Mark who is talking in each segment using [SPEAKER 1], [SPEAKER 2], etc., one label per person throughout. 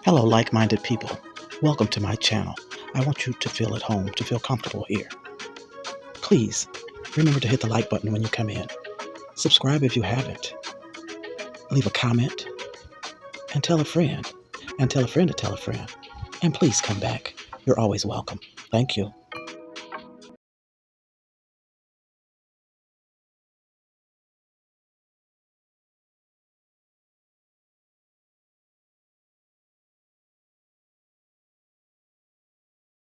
[SPEAKER 1] Hello, like-minded people. Welcome to my channel. I want you to feel at home, to feel comfortable here. Please, remember to hit the like button when you come in. Subscribe if you haven't. Leave a comment and tell a friend. And tell a friend to tell a friend. And please come back. You're always welcome. Thank you.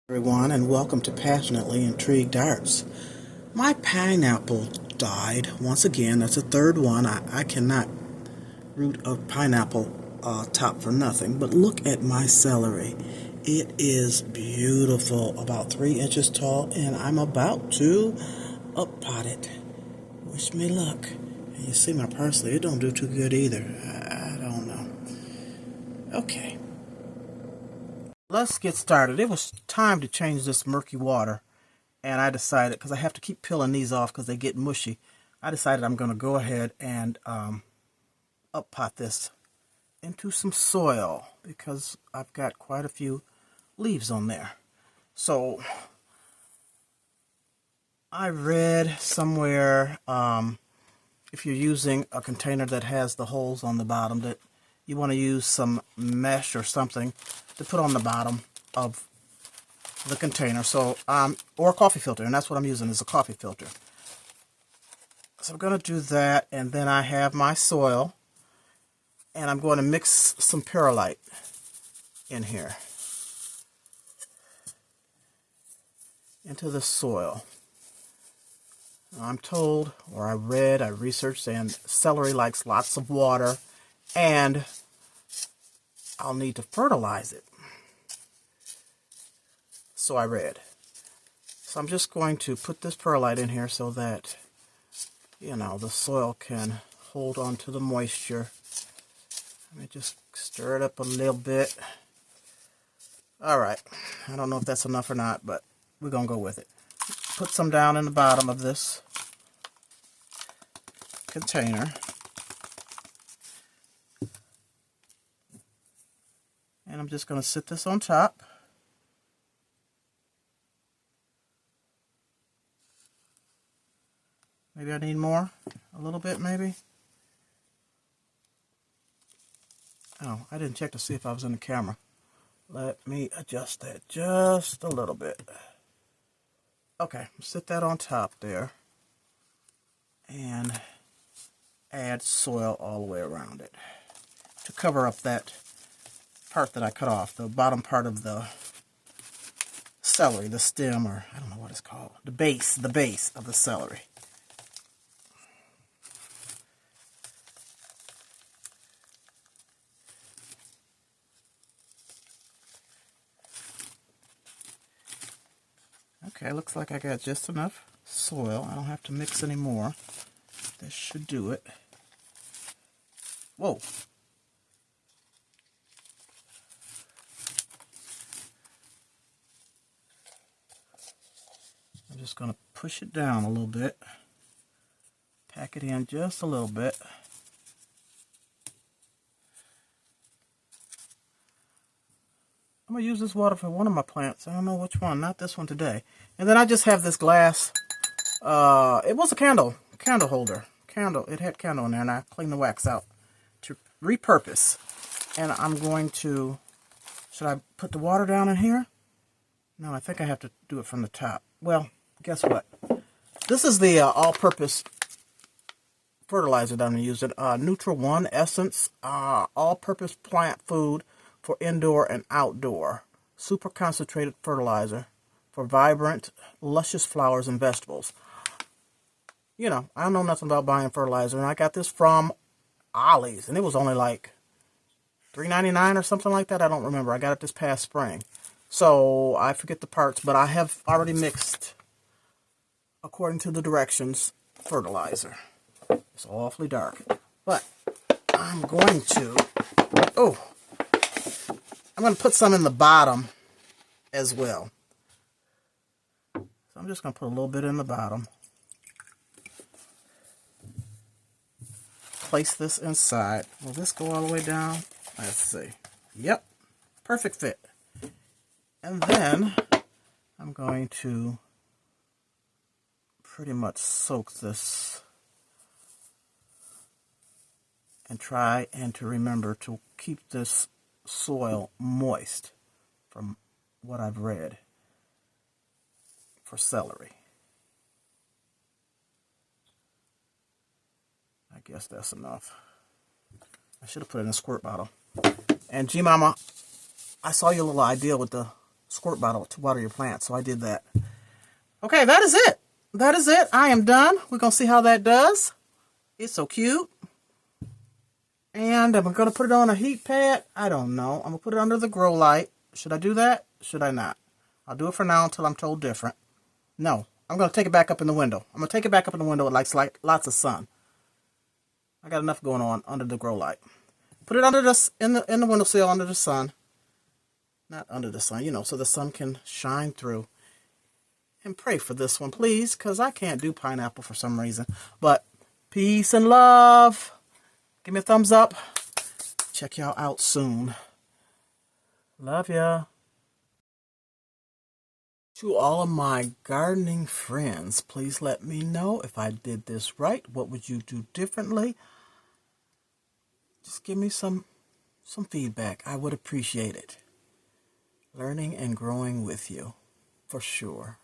[SPEAKER 1] Everyone, and welcome to Passionately Intrigued Arts. My pineapple died once again. That's the third one. I cannot root a pineapple top for nothing. But look at my celery. It is beautiful, about 3 inches tall, and I'm about to up-pot it. Wish me luck. And you see my parsley, it don't do too good either. I don't know. Okay. Let's get started. It was time to change this murky water, and I decided, because I have to keep peeling these off because they get mushy, I decided I'm going to go ahead and up-pot this into some soil because I've got quite a few leaves on there. So I read somewhere if you're using a container that has the holes on the bottom, that you want to use some mesh or something to put on the bottom of the container. So or a coffee filter, and that's what I'm using, is a coffee filter. So I'm going to do that, and then I have my soil, and I'm going to mix some perlite in here into the soil. I'm told, or I read, I researched, and celery likes lots of water, and I'll need to fertilize it. So I read. So I'm just going to put this perlite in here so that, you know, the soil can hold on to the moisture. Let me just stir it up a little bit. All right. I don't know if that's enough or not, but we're going to go with it. Put some down in the bottom of this container. And I'm just going to sit this on top. Maybe I need more? A little bit, maybe? Oh, I didn't check to see if I was in the camera. Let me adjust that just a little bit. Okay, sit that on top there. And add soil all the way around it to cover up that part that I cut off, the bottom part of the celery, the stem, or I don't know what it's called, the base of the celery. Okay, looks like I got just enough soil. I don't have to mix any more. This should do it. Whoa. I'm just going to push it down a little bit. Pack it in just a little bit. I'm going to use this water for one of my plants. I don't know which one. Not this one today. And then I just have this glass. It was a candle holder. It had candle in there, and I cleaned the wax out to repurpose. And I'm going to, should I put the water down in here? No, I think I have to do it from the top. Well, guess what? This is the all-purpose fertilizer that I'm using. Neutral One Essence, all-purpose plant food for indoor and outdoor. Super concentrated fertilizer for vibrant, luscious flowers and vegetables. You know, I don't know nothing about buying fertilizer, and I got this from Ollie's, and it was only like $3.99 or something like that. I don't remember. I got it this past spring. So I forget the parts, but I have already mixed, according to the directions, fertilizer. It's awfully dark. But I'm going to, I'm going to put some in the bottom as well. So I'm just going to put a little bit in the bottom. Place this inside. Will this go all the way down? Let's see. Yep. Perfect fit. And then I'm going to pretty much soak this and try and to remember to keep this soil moist from what I've read for celery. I guess that's enough. I should have put it in a squirt bottle. And G Mama, I saw your little idea with the squirt bottle to water your plants, so I did that. Okay, that is it. That is it. I am done. We're going to see how that does. It's so cute. And I'm going to put it on a heat pad. I don't know. I'm going to put it under the grow light. Should I do that? Should I not? I'll do it for now until I'm told different. No. I'm going to take it back up in the window. I'm going to take it back up in the window with like lots of sun. I got enough going on under the grow light. Put it under the in the windowsill under the sun. Not under the sun, you know, so the sun can shine through. And pray for this one, please, because I can't do pineapple for some reason. But peace and love. Give me a thumbs up. Check y'all out soon. Love ya. To all of my gardening friends, please let me know if I did this right. What would you do differently? Just give me some feedback. I would appreciate it. Learning and growing with you, for sure.